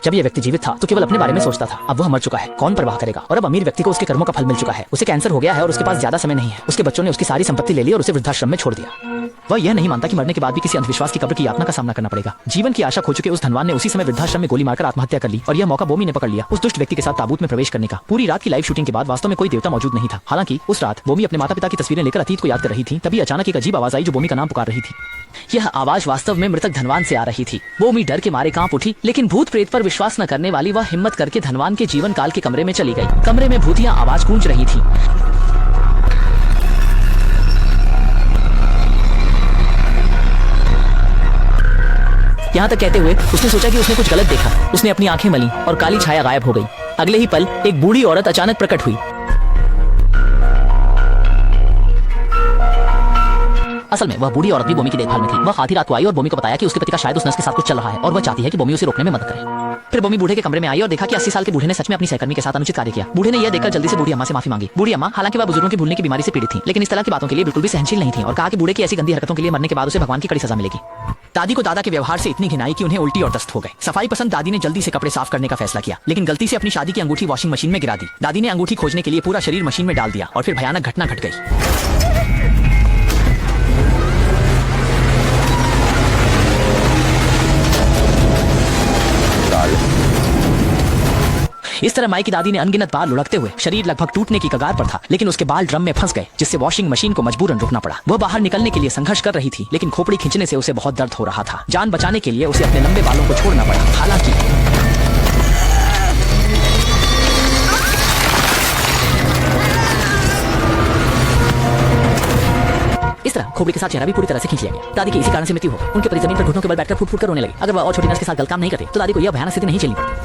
जब ये व्यक्ति जीवित था तो केवल अपने बारे में सोचता था। अब वह मर चुका है, कौन परवाह करेगा। और अब अमीर व्यक्ति को उसके कर्मों का फल मिल चुका है। उसे कैंसर हो गया है और उसके पास ज्यादा समय नहीं है। उसके बच्चों ने उसकी सारी संपत्ति ले ली और उसे वृद्धाश्रम में छोड़ दिया। वह यह नहीं मानता कि मरने के बाद भी किसी अंधविश्वास की कब्र की यातना का सामना करना पड़ेगा। जीवन की आशा खो चुके उस धनवान ने उसी समय वृद्धाश्रम में गोली मारकर आत्महत्या कर ली और यह मौका बोमी ने पकड़ लिया उस दुष्ट व्यक्ति के साथ ताबूत में प्रवेश करने का। पूरी रात की लाइव शूटिंग के बाद वास्तव में कोई देवता मौजूद नहीं था। हालांकि उस रात बोमी अपने माता पिता की तस्वीरें लेकर अतीत को याद कर रही थी। तभी अचानक एक अजीब आवाज आई जो बोमी का नाम पुकार रही थी। यह आवाज वास्तव में मृतक धनवान से आ रही थी। बोमी डर के मारे कांप उठी, लेकिन भूत प्रेत पर विश्वास न करने वाली वह हिम्मत करके धनवान के जीवन काल के कमरे में चली गई। कमरे में भूतिया आवाज गूंज रही थी। यहाँ तक कहते हुए उसने सोचा कि उसने कुछ गलत देखा। उसने अपनी आंखें मली और काली छाया गायब हो गई। अगले ही पल एक बूढ़ी औरत अचानक प्रकट हुई। असल में वह बूढ़ी औरत भी बोमी की देखभाल में थी। वह आधी रात को आई और बोमी को बताया कि उसके पति का शायद उस नर्स के साथ कुछ चल रहा है और वह चाहती है कि बोमी उसे रोकने में मदद करे। फिर बोमी बूढ़े के कमरे में आई और देखा कि 80 साल के बूढ़े ने सच में अपनी सहकर्मी के साथ अनुचित कार्य किया। बूढ़े ने यह देखकर जल्दी से बूढ़ी अम्मा से माफी मांगी। बूढ़ी अम्मा हालांकि वह बुजुर्गों की भूलने की बीमारी से पीड़ित थी, लेकिन इस तरह की बातों के लिए बिल्कुल भी सहनशील नहीं थी और कहा कि बूढ़े की ऐसी गंदी हरकतों के लिए मरने के बाद उसे भगवान की कड़ी सजा मिलेगी। दादी को दादा के व्यवहार से इतनी घिनाई कि उन्हें उल्टी और दस्त हो गए। सफाई पसंद दादी ने जल्दी से कपड़े साफ करने का फैसला किया, लेकिन गलती से अपनी शादी की अंगूठी वॉशिंग मशीन में गिरा दी। दादी ने अंगूठी खोजने के लिए पूरा शरीर मशीन में डाल दिया और फिर भयानक घटना घट गई। इस तरह माई की दादी ने अनगिनत बार लुढ़कते हुए शरीर लगभग टूटने की कगार पर था, लेकिन उसके बाल ड्रम में फंस गए, जिससे वॉशिंग मशीन को मजबूरन रुकना पड़ा। वह बाहर निकलने के लिए संघर्ष कर रही थी, लेकिन खोपड़ी खींचने से उसे बहुत दर्द हो रहा था। जान बचाने के लिए उसे अपने लंबे बालों को छोड़ना पड़ा। हालांकि इस तरह खोपड़ी के साथ चेहरा भी पूरी तरह से खींच लिया गया। दादी की इसी कारण से मृत्यु हो। उनके पति जमीन पर घुटनों के बल बैठकर फूट फूट कर रोने लगे। अगर वह और छोटी नर्स के साथ गलत काम नहीं करते तो दादी को यह भयानक स्थिति नहीं झेलनी पड़ती।